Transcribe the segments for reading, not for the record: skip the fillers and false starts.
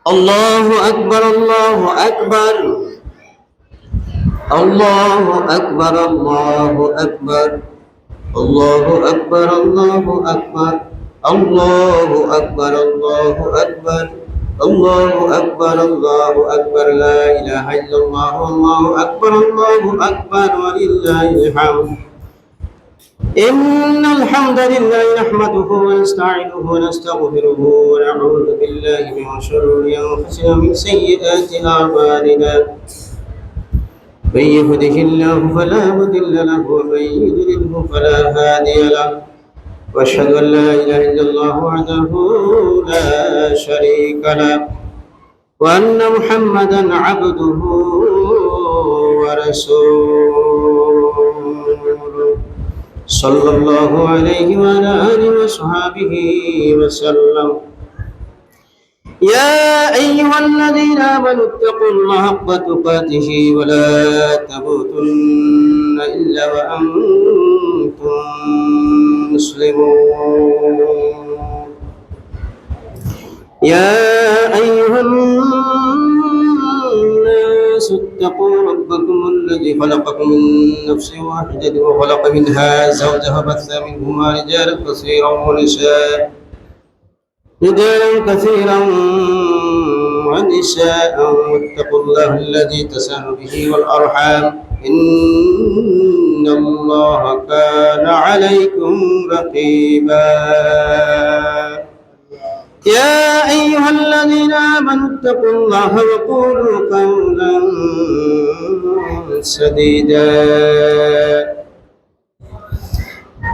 الله أكبر الله أكبر الله أكبر الله أكبر الله أكبر الله أكبر الله أكبر الله أكبر الله أكبر الله أكبر لا إله إلا الله الله أكبر ولله الحمد إن الحمد لله نحمده ونستعينه ونستغفره ونعوذ بالله من شرور أنفسنا ومن سيئات أعمالنا من يهده الله فلا مضل له ومن يضلله فلا هادي له وأشهد أن لا إله إلا الله وحده لا شريك له وأن محمدا عبده ورسوله صلى الله عليه وعلى آله وصحبه وسلم يا أيها الذين آمنوا اتقوا الله حق تقاته ولا تموتن إلا وأنتم مسلمون يا أيها الناس اتقوا ربكم الذي خلقكم من نفس واحدة وخلق منها زوجها وبث منهما رجالا كثيرا ونساء واتقوا الله الذي تساءلون به والأرحام إن الله كان عليكم رقيبا يا أيها الذين آمنوا اتقوا الله وقولوا قولا سديدا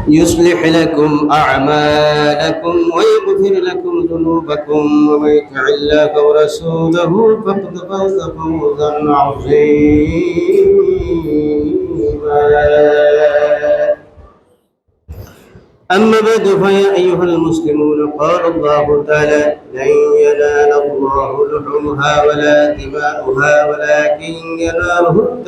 يصلح لكم أعمالكم ويغفر لكم ذنوبكم ومن يطع الله ورسوله فقد فاز فوزا عظيما أما بعد فيا أيها المسلمون قال الله تعالى لن ينال الله لحومها ولا دماؤها ولكن يناله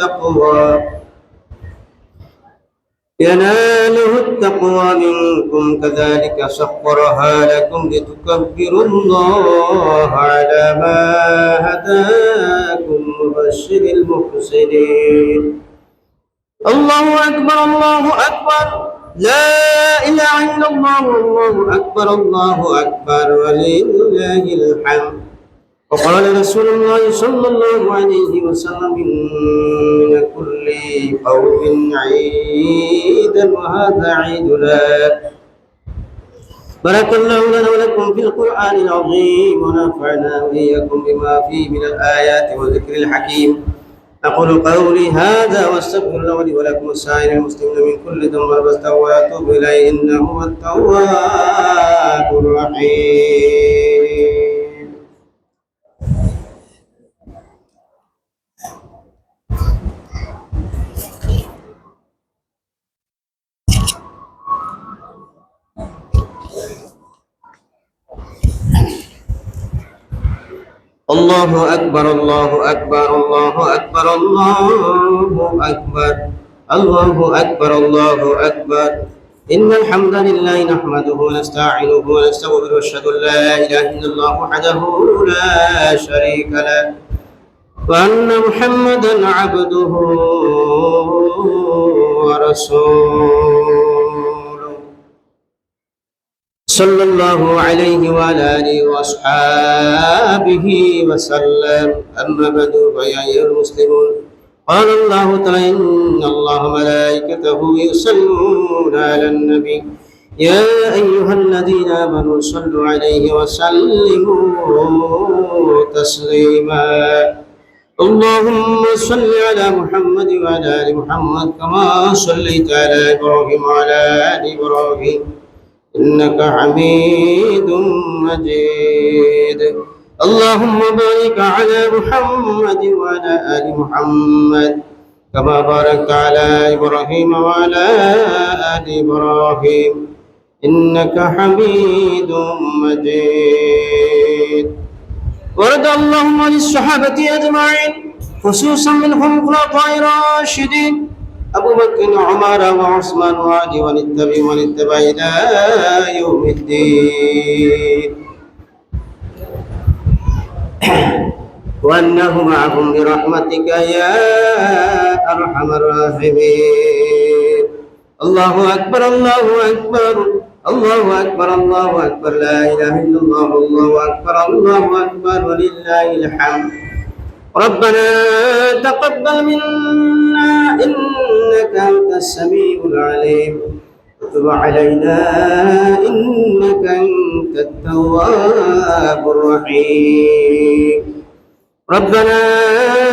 التقوى منكم كذلك سخرها لكم لتكبروا الله على ما هداكم وبشر المحسنين الله أكبر لا إله إلا الله والله أكبر ولله الحمد وقال رسول الله صلى الله عليه وسلم إن كل قوم عيدا وهذا عيدنا بارك الله لنا ولكم في القرآن العظيم ونفعنا وإياكم بما فيه من الآيات والذكر الحكيم أقول قولي هذا واستغفر الله لي ولكم السائر المسلمين من كل ذنب فاستغفروه وأتوب إليه إنه هو التواب الرحيم الله أكبر الله أكبر الله أكبر الله أكبر الله أكبر الله أكبر إن الحمد لله نحمده ونستعينه ونستغفره وأشهد أن لا إله إلا الله وحده لا شريك له وأن محمدا عبده ورسوله صلى الله عليه وعلى آله وأصحابه وسلم أما بعد فيا أيها المسلمون قال الله تعالى إن الله ملائكته يصلون على النبي يا أيها الذين آمنوا صلوا عليه وسلموا تسليما اللهم صل على محمد وعلى آل محمد كما صليت على إبراهيم وعلى آل إبراهيم إنك حميد مجيد اللهم بارك على محمد وعلى آل محمد كما باركت على إبراهيم وعلى آل إبراهيم إنك حميد مجيد ورد اللهم عن الصحابة أجمعين خصوصا منهم خلفاء الراشدين أبو بكر وعمر وعثمان وعلي ومن اتبع إلى يوم الدين وأنه معهم برحمتك يا أرحم الراحمين الله أكبر الله أكبر الله أكبر الله أكبر لا إله إلا الله الله أكبر الله أكبر ولله الحمد ربنا تقبل منا إنك أنت السميع العليم وتب علينا إنك أنت التواب الرحيم ربنا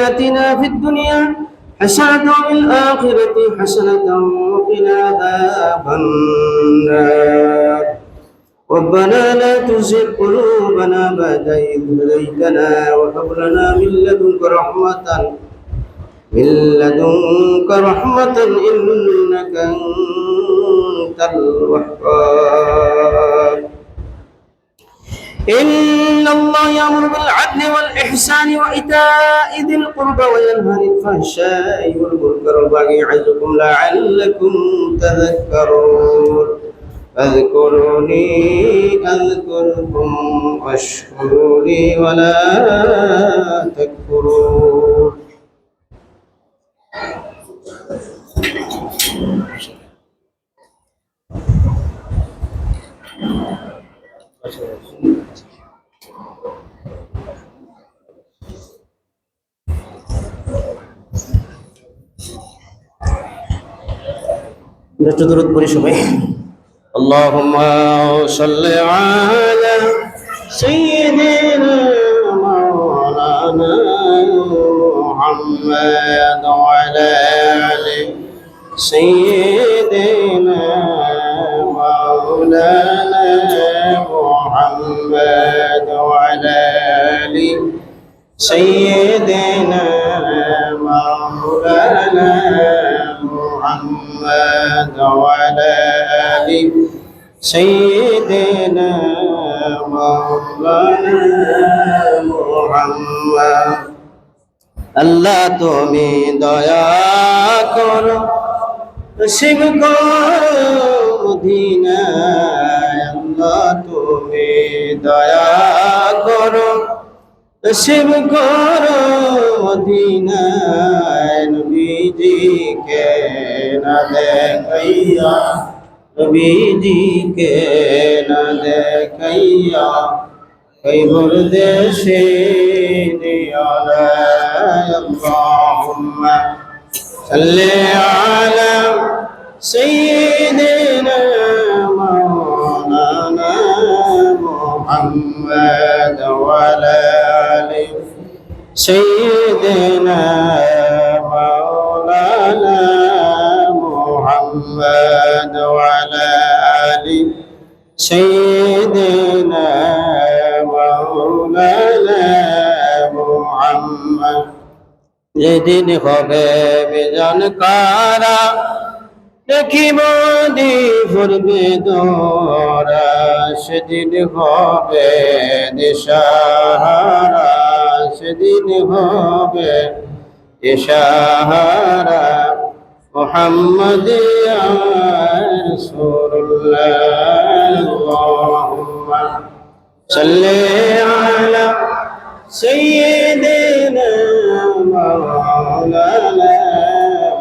آتنا في الدنيا حسنة وفي الآخرة حسنة وقنا عذاب النار ربنا لا تزغ قلوبنا بعد إذ هديتنا وهب لنا من لدنك رحمة إنك أنت الوهاب إن الله يأمر بالعدل والإحسان وإيتاء ذي القربى وينهى عن الفحشاء والمنكر والبغي يعظكم لعلكم تذكرون فاذكروني أذكركم واشكروا لي ولا تكفرون একটু দরুদ পড়ি সবাই اللهم صل على سيدنا مولانا محمد وعلى آل سيدنا مولانا محمد وعلى آل سيدنا مولانا محمد وعلى آل سيدنا مولانا محمد আল্লাহ তুমি দয়া করো শিব মদিনায় আল্লাহ তুমি দয়া করো শিব মদিনায় নবীজিকে না দেখাইয়া নবীজিকে না দেখাইয়া কইবর দেশে নিয়ালা আল্লাহুম্মা সাল্লি আলা সাইয়্যিদিনা মাওলানা মুহাম্মদ ওয়া আলা আলি সাইয়্যিদিনা মাওলানা মুহাম্মদ ওয়া আলা আলি সাইয়্যিদিনা মাওলানা মুহাম্মদ যেদিন হবে বিজন কারা দেখিব ফুরবে দোরা সেদিন হবে দিশাহারা সেদিন হবে দিশাহারা মুহাম্মদ ইয়া রাসূলুল্লাহ আল্লাহুম্মা সাল্লি আলা সাইয়্যিদিনা مولانا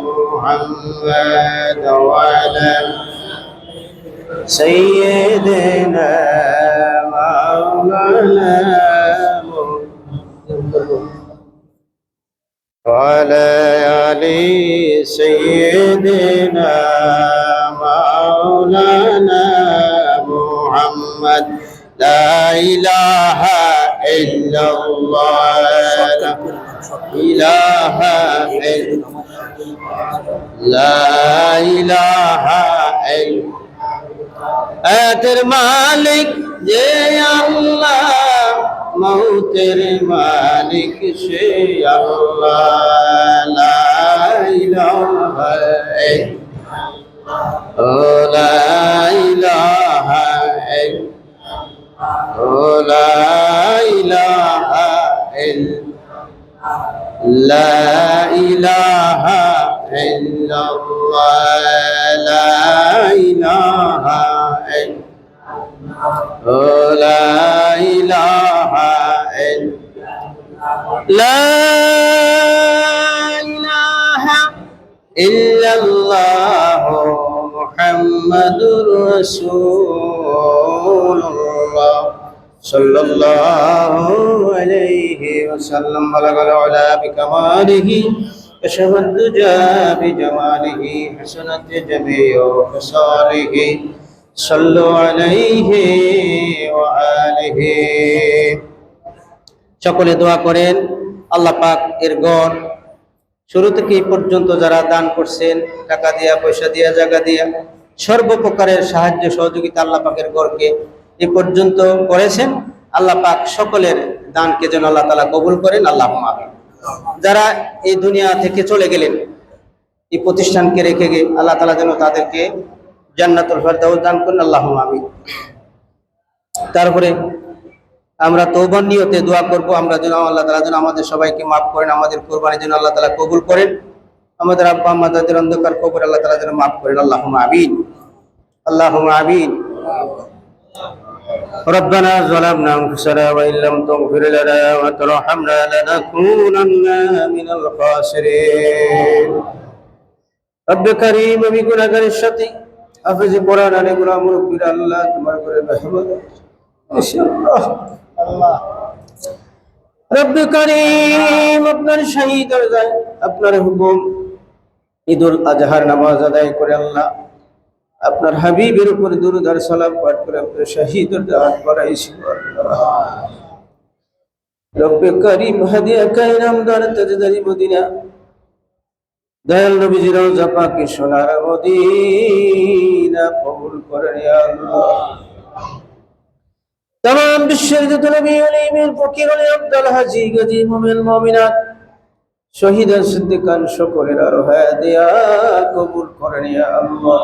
محمد وعلى سيدنا مولانا وعلى آل سيدنا مولانا محمد لا إله إلا الله إله إلا لا إله إلا أتر مالك جي الله موتر مالك شي الله لا إله إلا لا إله إلا لا إله لا إله إلا الله لا إله لا إله لا إله إلا الله محمد رسول الله صلى الله عليه وسلم بلغ العلا بكماله كشف الدجى بجماله حسنت جميع خصاله صلوا عليه وآله সকলে দোয়া করেন আল্লাহ পাক এর গণ শুরু থেকে এই পর্যন্ত যারা দান করছেন টাকা দিয়া পয়সা দিয়া জায়গা দিয়া সর্বপ্রকারের সাহায্য সহযোগিতা আল্লাহ পাকের গড়কে এই পর্যন্ত করেছেন আল্লাহ পাক সকলের দানকে যেন আল্লাহ তাআলা কবুল করেন আল্লাহুম্মা আমিন। যারা এই দুনিয়া থেকে চলে গেলেন এই প্রতিষ্ঠানকে রেখে গিয়ে আল্লাহ তাআলা যেন তাদেরকে জান্নাতুল ফেরদাউস দান করেন আল্লাহুম্মা আমিন। তারপরে আমরা তওবার নিয়তে দোয়া করব আমরা যেন আল্লাহ তাআলা যেন আমাদের সবাইকে মাফ করেন, আমাদের কুরবানি যেন আল্লাহ তাআলা কবুল করেন, আমাদের আব্বা আম্মাদের অন্ধকার কবর আল্লাহ তাআলা যেন মাফ করেন আল্লাহুম্মা আমিন আল্লাহুম্মা আমিন। ربنا ظلمنا أنفسنا وإن لم تغفر لنا وترحمنا لنكونن من الخاسرين رب كريم بগুনাহগার সাথে হাফেজ কোরআন আলে গোলাম রব্বির আল্লাহ তোমার করে মেহমান ইনশাআল্লাহ আল্লাহ রব্ব করিম আপনার শহীদ যায় আপনার হুকুম ঈদুল আজহার নামাজ আদায় করে আল্লাহ আপনার হাবিবের উপর দুরূদ আর সালাম পাঠ করে আপনার শহীদের দান করাইছি রব্বে করিম হাদিয়া কায়নাম দার তাজদারি মদিনা দয়াল নবীজির রওজা পাকে সোনার মদিনা কবুল করেন ইয়া আল্লাহ। तमाम বিশ্বের যত নবী ওলিদের ফকির ওলি আব্দুল হাজি গাজী মুমিন মুমিনাত শহীদ সিদ্দিকান সকলের রোহায় দিয়া কবুল করেন ইয়া আল্লাহ।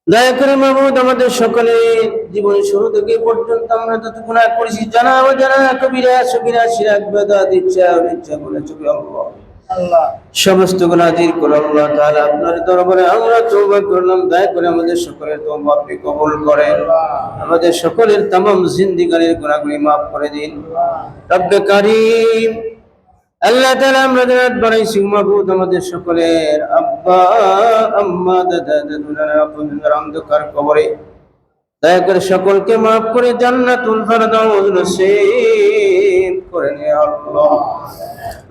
দয়া করে মাহমুদ আমাদের সকলের জীবন শুরু থেকে পর্যন্ত আমরা যত গুনাহ করেছি জানা অজানা কবিরা সগীরা শিরক বেদাত ইচ্ছা অনিচ্ছা করেছি আল্লাহ আল্লাহ সমস্ত গুনাহ দূর করে আল্লাহ তাআলা আপনার দরবারে আমরা তওবা করলাম দয়া করে আমাদের সকলের তওবা আপনি কবুল করেন, আমাদের সকলের तमाम জিন্দেগীর গুনাহগুলি maaf করে দিন রব্বে কারীম। আল্লাহ তাআলা আমরা জান্নাত বানাইছি মাহবুব আমাদের সকলের আব্বা আম্মা দাদা দাদুরা আপনাদের অন্ধকার কবরে দয়া করে সকলকে maaf করে জান্নাতুল ফেরদাউস নসিব করেন ইয়া আল্লাহ।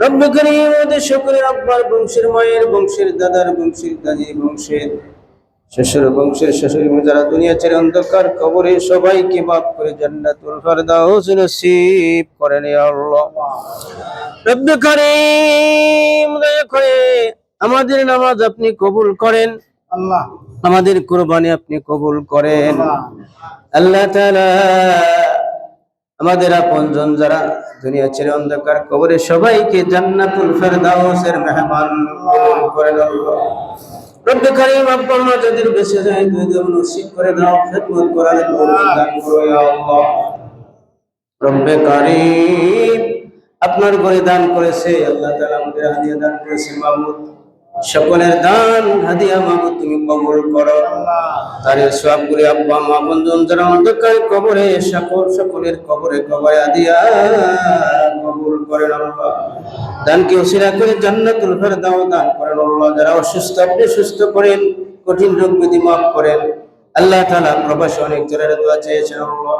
রব্বে করিম আমাদের সকলের আব্বার বংশের মায়ের বংশের দাদার বংশের দাদি বংশের শ্বশুর বংশের শাশুড়ি যারা দুনিয়া ছেড়ে অন্ধকার কবরে সবাইকে maaf করে জান্নাতুল ফেরদাউস নসিব করেন ইয়া আল্লাহ। রব্বে করিম দয়া করে আমাদের নামাজ আপনি কবুল করেন আল্লাহ, আমাদের কুরবানি আপনি কবুল করেন আল্লাহ তাআলা। আমাদের আপনজন যারা দুনিয়া ছেড়ে অন্ধকার কবরে সবাইকে জান্নাতুল ফেরদাউসের মেহমান কবুল করেন আল্লাহ। রব্বে করিম আব্বা আম্মা যাদের বেঁচে যায় দুই দেব নসিব করে দাও, খিদমত করার তৌফিক দান করো ইয়া আল্লাহ। রব্বে করিম আপনার ঘরে দান করেছে আল্লাহ তাআলা আমাদের হাদিয়া দান করেছে মাহমুদ সকলের দান হাদিয়া মাহমুদ তুমি কবুল করো আল্লাহ। তার সওয়াব করে আব্বা আম্মা বন্ধন যারা অন্ধকার কবরে সকলের কবরে কবরে হাদিয়া কবুল করেন আল্লাহ। দানকে ওসিলা করে জান্নাতুল ফেরদাউস দান করেন আল্লাহ। যারা অসুস্থ আপনি সুস্থ করেন, কঠিন রোগ ব্যাধি maaf করেন আল্লাহ তাআলা। প্রবাসী অনেক জনের দোয়া চেয়েছেন আল্লাহ,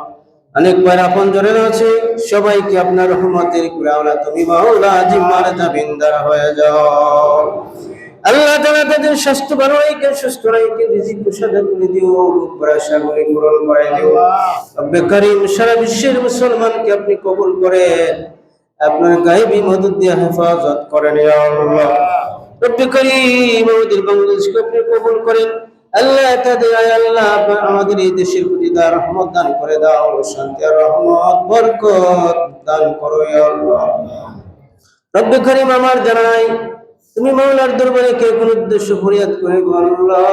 অনেক বার আপন জনের আছে সবাইকে আপনার রহমতের কুরাওলা তুমি মাওলা জিম্মার জামিনদার হয়ে যাও আল্লাহ তাআলা। তাদের স্বাস্থ্য ভালো রেখে সুস্থ রেখে রিজিক প্রসাদ করে দিও, আশাগুলি পূরণ করে দিও রব্বে করিম। সারা বিশ্বের মুসলমানকে আপনি কবুল করেন, আপনার গায়েবী মদদ দিয়ে হেফাজত করেন ইয়া আল্লাহ। রব্বে করিম আমাদের বাংলাদেশকে আপনি কবুল করেন আল্লাহ। তাদের আল্লাহ আমাদের এই দেশের প্রতি রহমত দান করে দাও, শান্তি আর রহমত বরকত দান করো ইয়া আল্লাহ। রব্বে করিম আমার জানাই তুমি মাওলার দরবারে কে কোন উদ্দেশ্য ফরিয়াদ করে গো আল্লাহ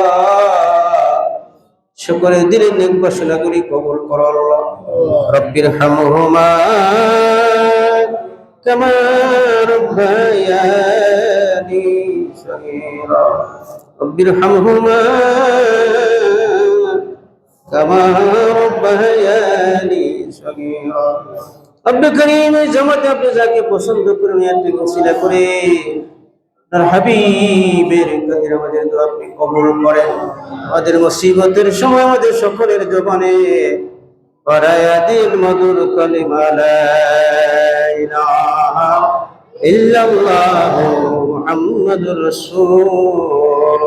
সকলের দিলের নেক বাসনাগুলি কবুল করো আল্লাহ। রব্বির হামহুমা كما ربياني صغيرا رب ارحمهما كما ربياني صغيرا رب كريم জামাতে আপনি যাকে পছন্দ করেন এতে ওসিলা করে আপনার হাবিবের কাছে আমাদের দোয়া আপনি কবুল করেন আমাদের মুসিবতের সময় আমাদের সকলের জবানে ফরায়াদিল মধুর কালিমা লা ইলাহা ইল্লাল্লাহু মুহাম্মাদুর রাসূলুল্লাহ